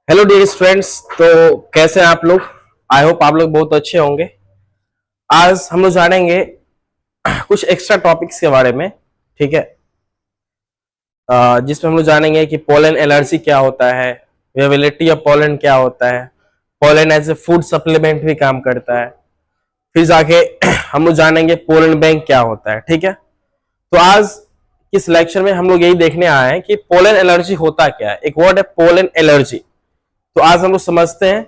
Hello dear friends. तो कैसे हैं आप लोग? आई होप आप लोग बहुत अच्छे होंगे। आज हम लोग जानेंगे कुछ एक्स्ट्रा टॉपिक्स के बारे में। ठीक है। जिसमें हम लोग जानेंगे कि पोलन एलर्जी क्या होता है, अवेलेबिलिटी ऑफ पोलन क्या होता है, pollen as a food supplement भी काम करता है। फिर जाके हम लोग जानेंगे पोलन बैंक क्या होता है। ठीक है। तो आज इस लेक्चर में हम लोग यही देखने आए हैं कि पोलन एलर्जी होता क्या है। एक वर्ड है पोलन एलर्जी। तो आज हम लोग समझते हैं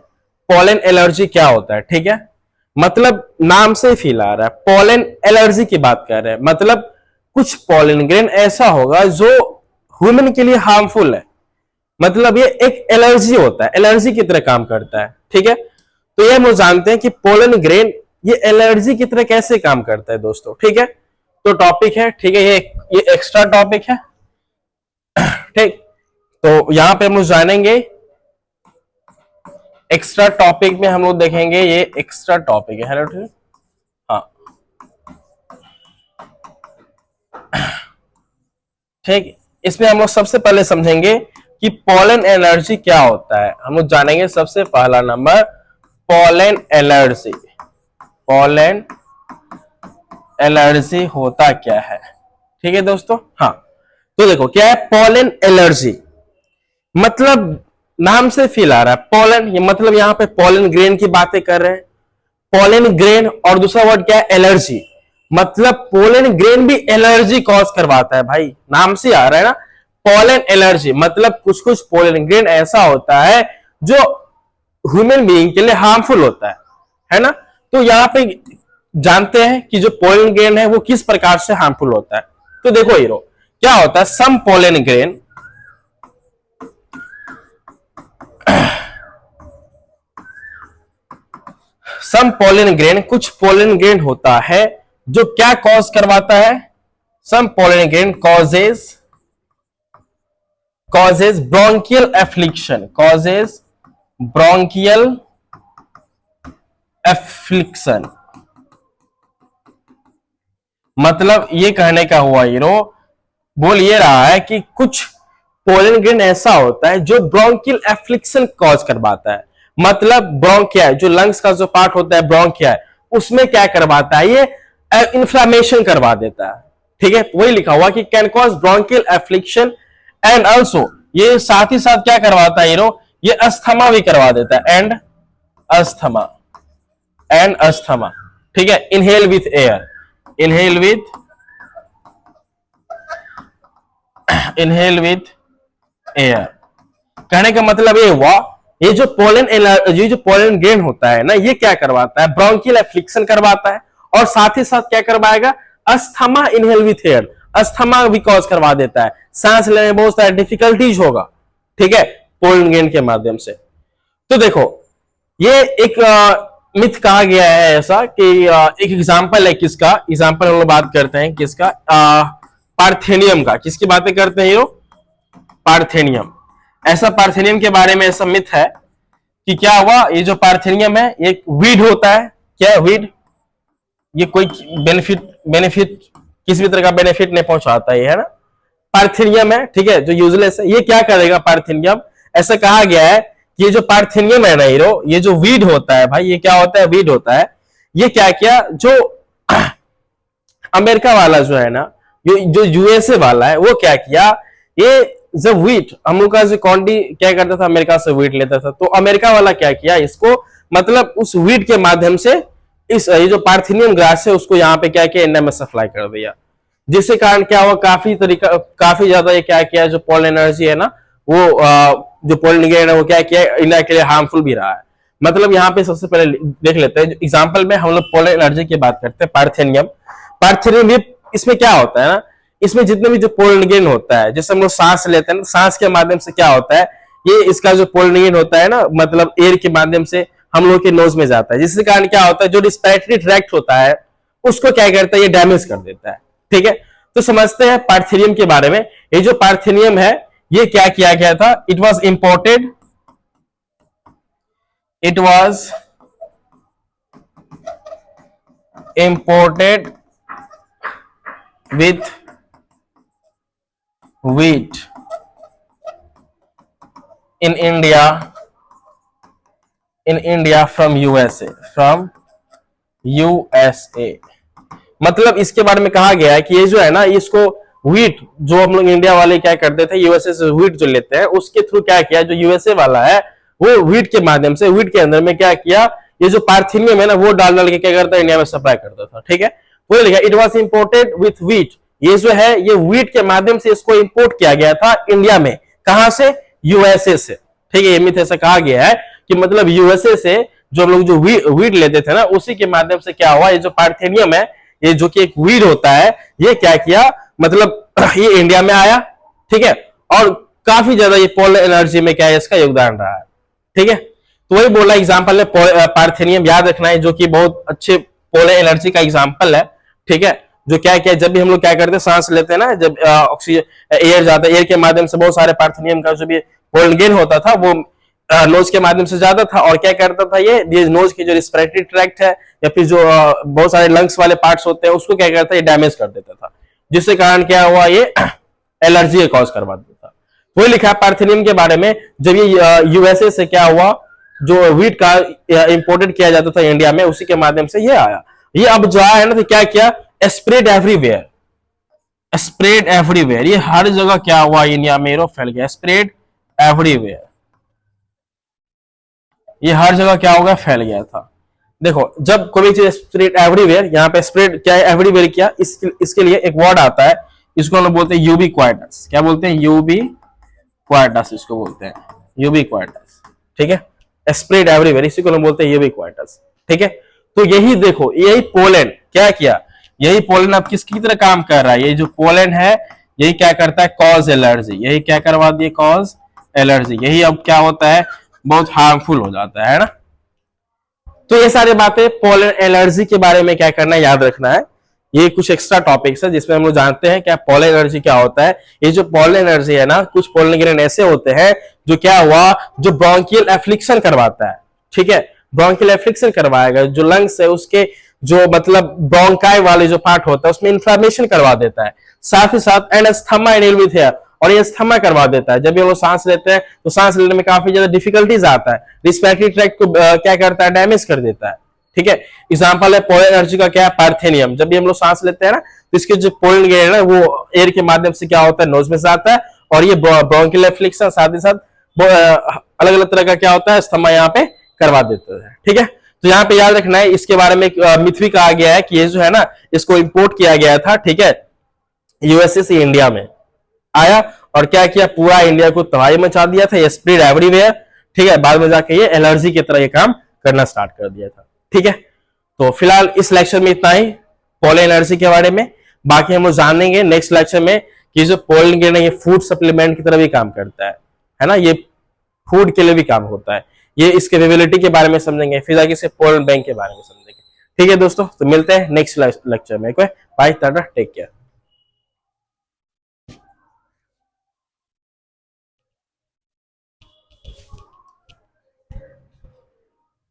पोलन एलर्जी क्या होता है। ठीक है। मतलब नाम से ही फील आ रहा है, पोलन एलर्जी की बात कर रहे हैं। मतलब कुछ पोलन ग्रेन ऐसा होगा जो ह्यूमन के लिए हार्मफुल है। मतलब ये एक एलर्जी होता है, एलर्जी की तरह काम करता है। ठीक है। तो ये हम लोग जानते हैं कि पोलन ग्रेन ये एलर्जी की तरह कैसे काम करता है दोस्तों। ठीक है। तो टॉपिक है, ठीक है, ये एक्स्ट्रा टॉपिक है। ठीक। तो यहां पे हम लोग जानेंगे, एक्स्ट्रा टॉपिक में हम लोग देखेंगे, ये एक्स्ट्रा टॉपिक है। ठीक। हाँ। ठीक। इसमें हम लोग सबसे पहले समझेंगे कि पोलन एलर्जी क्या होता है। हम लोग जानेंगे सबसे पहला number pollen allergy. Pollen allergy होता क्या है। ठीक है दोस्तों। हाँ। तो देखो क्या है पोलन एलर्जी। मतलब नाम से फील आ रहा है पोलन, ये मतलब यहां पे पोलन ग्रेन की बातें कर रहे हैं। पोलन ग्रेन और दूसरा वर्ड क्या है एलर्जी। मतलब पोलन ग्रेन भी एलर्जी कॉज करवाता है भाई, नाम से आ रहा है ना पोलन एलर्जी। मतलब कुछ कुछ पोलन ग्रेन ऐसा होता है जो ह्यूमन बीइंग के लिए हार्मफुल होता है ना। तो यहां पे जानते हैं कि जो पोलन ग्रेन है वो किस प्रकार से हार्मफुल होता है। तो देखो हीरो क्या होता है, some pollen grain, some pollen grain, कुछ पोलन ग्रेन होता है जो क्या कॉज करवाता है। Some pollen grain causes bronchial affliction, causes bronchial affliction। मतलब ये कहने का हुआ हीरो बोल ये रहा है कि कुछ पोलन ग्रेन ऐसा होता है जो ब्रोंकियल एफ्लिक्शन कॉज करवाता है। मतलब ब्रोंकिया जो लंग्स का जो पार्ट होता है ब्रोंकिया, उसमें क्या करवाता है, ये इन्फ्लामेशन करवा देता है। ठीक है। वही लिखा हुआ कि can cause bronchial affliction and also, ये साथ ही साथ क्या करवाता है हीरो, ये अस्थमा भी करवा देता है। Asthma and asthma. ठीक है। Inhale with air, inhale with air. कहने का मतलब ये हुआ ये जो पोलन ग्रेन होता है ना, ये क्या करवाता है, ब्रोंकियल एफ्लिक्शन करवाता है और साथ ही साथ क्या करवाएगा, asthma inhale with air, asthma भी कॉज करवा देता है। सांस लेने में बहुत सारी डिफिकल्टीज होगा। ठीक है। पोलन ग्रेन के माध्यम से। तो देखो ये एक मिथ कहा गया है ऐसा कि एक एग्जांपल है किसका, एग्जांपल हम लोग बात करते हैं किसका, पार्थेनियम का। किसकी बातें करते हैं ये, पार्थेनियम। ऐसा पार्थेनियम के बारे में ऐसा मिथ है कि क्या हुआ, ये जो पार्थेनियम है ये वीड होता है। क्या है वीड, ये कोई बेनिफिट किसी भी तरह का बेनिफिट नहीं पहुंचाता है ना, पार्थेनियम है। ठीक है। जो यूजलेस है, ये क्या करेगा पार्थेनियम, ऐसा कहा गया है कि ये जो पार्थेनियम है ना हीरो, ये जो वीड होता है भाई, ये क्या होता है, वीड होता है। ये क्या किया, जो अमेरिका वाला जो है ना, जो यूएसए वाला है, वो क्या किया, ये जब वीट हम लोग का जो कॉन्डी क्या करता था, अमेरिका से वीट लेता था, तो अमेरिका वाला क्या किया, इसको मतलब उस वीट के माध्यम से इस ये जो पार्थेनियम ग्रास है उसको यहाँ पे क्या किया, इंडिया में सप्लाई कर दिया। जिसके कारण क्या हुआ, काफी ज्यादा ये क्या किया, जो पोलन एनर्जी है ना, वो जो पोलन ग्रेन है वो क्या किया, इंडिया के लिए हार्मफुल भी रहा है। मतलब यहाँ पे सबसे पहले देख लेते हैं एग्जाम्पल में हम लोग पोलन एनर्जी की बात करते हैं। पार्थेनियम, पार्थेनियम इसमें क्या होता है ना, इसमें जितने भी जो पोलन ग्रेन होता है, जैसे हम लोग सांस लेते हैं, सांस के माध्यम से क्या होता है, ये इसका जो पोलन ग्रेन होता है ना, मतलब एयर के माध्यम से हम लोग के नोज में जाता है, जिसके कारण क्या होता है, जो रिस्पिरेटरी ट्रैक्ट होता है उसको क्या करता है, ये डैमेज कर देता है। ठीक है। तो समझते हैं पार्थेनियम के बारे में। ये जो पार्थेनियम है ये क्या किया गया था, it was imported with wheat in India in India from USA, from USA. मतलब इसके बारे में कहा गया है कि ये जो है ना, इसको व्हीट जो हम लोग इंडिया वाले क्या करते थे, यूएसए से व्हीट जो लेते हैं उसके थ्रू क्या किया, जो यूएसए वाला है वो व्हीट के माध्यम से, व्हीट के अंदर में क्या किया, ये जो पार्थेनियम है ना वो डाल डाल के क्या करता है, इंडिया में सप्लाई करता था। ठीक है, वो लिखा it was imported with wheat, ये जो है ये व्हीट के माध्यम से इसको इंपोर्ट किया गया था इंडिया में। कहां से? यूएसए से। ठीक है, ये मिथ ऐसा कहा गया है कि मतलब यूएसए से जो हम लोग जो वीट लेते थे ना, उसी के माध्यम से क्या हुआ, ये जो पार्थेनियम है, ये जो कि एक वीट होता है, ये क्या किया, मतलब ये इंडिया में आया। ठीक है, और काफी ज्यादा ये पोलर एनर्जी में क्या है, इसका योगदान रहा है। ठीक है, तो वही बोला एग्जाम्पल है पार्थेनियम, याद रखना है, जो कि बहुत अच्छे पोलर एनर्जी का एग्जाम्पल है। ठीक है, जो क्या क्या जब भी हम लोग क्या करते हैं, सांस लेते हैं ना, जब ऑक्सीजन एयर जाता है, एयर के माध्यम से बहुत सारे पार्थेनियम का जो भी पोलन गेन होता था वो नोज के माध्यम से ज्यादा था, और क्या करता था ये नोज की जो रिस्पिरेटरी ट्रैक्ट है या फिर जो बहुत सारे लंग्स वाले पार्ट्स होते हैं उसको क्या करता है, ये डैमेज कर देता था, जिसके कारण क्या हुआ, ये एलर्जी कॉज करवा देता था। वही लिखा है पार्थेनियम के बारे में, जब ये यूएसए से क्या हुआ, जो व्हीट का इंपोर्टेड किया जाता था इंडिया में, उसी के माध्यम से ये आया। ये अब जो आया ना, तो क्या किया, स्प्रेड एवरीवेयर, स्प्रेड एवरीवेयर, ये हर जगह क्या हुआ, इंडिया में फैल गया, स्प्रेड एवरीवेयर, ये हर जगह क्या होगा, फैल गया था। देखो, जब कोई चीज स्प्रेड एवरीवेयर, यहाँ पे स्प्रेड क्या है, एवरीवेयर किया, इसके लिए एक वर्ड आता है, इसको हम लोग बोलते हैं यूबी क्वाइटस। क्या बोलते हैं, यूबी क्वाइटस, इसको बोलते हैं यूबी क्वाइटस। ठीक है, स्प्रेड एवरीवेयर, इसी को हम बोलते हैं यूबी क्वाइटस। ठीक है, तो यही देखो, यही पोलैंड क्या किया, यही पोलैंड अब किसकी तरह काम कर रहा है, ये जो पोलैंड है यही क्या करता है, कॉज एलर्जी, यही क्या करवा दिए, कॉज एलर्जी, यही अब क्या होता है, बहुत हार्मफुल हो जाता है ना। तो ये सारी बातें पोलन एलर्जी के बारे में क्या करना है, याद रखना है। ये कुछ एक्स्ट्रा टॉपिक्स है जिसमें हम लोग जानते हैं क्या पोलन एलर्जी क्या होता है। ये जो पोलन एलर्जी है ना, कुछ पोलन ग्रेन ऐसे होते हैं जो क्या हुआ, जो ब्रोंकियल एफ्लिक्शन करवाता है। ठीक है, ब्रोंकियल एफ्लिक्शन करवाएगा, जो लंग्स है उसके जो मतलब ब्रोंकाई वाले जो पार्ट होता है उसमें इन्फ्लेमेशन करवा देता है, साथ ही साथ एनेस्थमा इनहिबिट है, और ये अस्थमा करवा देता है। जब भी हम लोग सांस लेते हैं तो सांस लेने में काफी ज्यादा डिफिकल्टीज आता है, रिस्पिरेटरी ट्रैक्ट को क्या करता है, डैमेज कर देता है। ठीक है, एग्जांपल है पोलन एनर्जी का क्या है, पार्थेनियम। जब भी हम लोग सांस लेते हैं ना, तो इसके जो पोलन गेन है वो एयर के माध्यम से क्या होता है, नोज में जाता है, और ये ब्रोंकियल एफ्लिक्शन साथ ही साथ अलग अलग तरह का क्या होता है, अस्थमा यहाँ पे करवा देता है। ठीक है, तो यहाँ पे याद रखना है, इसके बारे में मिथ भी कहा गया है कि ये जो है ना, इसको इंपोर्ट किया गया था। ठीक है, यूएसए से इंडिया में आया और क्या किया, पूरा इंडिया को तबाही मचा दिया था, ये स्प्रेड एवरीवेयर। ठीक है, बाद में जाके ये एलर्जी की तरह ये काम करना स्टार्ट कर दिया था। ठीक है, तो फिलहाल इस लेक्चर में इतना ही पोलन एलर्जी के बारे में। बाकी हम लोग जानेंगे नेक्स्ट लेक्चर में कि जो पोलन ग्रेन है ये फूड सप्लीमेंट की तरह भी काम करता है ना, ये फूड के लिए भी काम होता है। ये इसके कैपेबिलिटी के बारे में समझेंगे, फिर आगे से पोलन बैंक के बारे में समझेंगे। ठीक है दोस्तों, तो मिलते हैं नेक्स्ट लेक्चर में। Bye, tata, take care.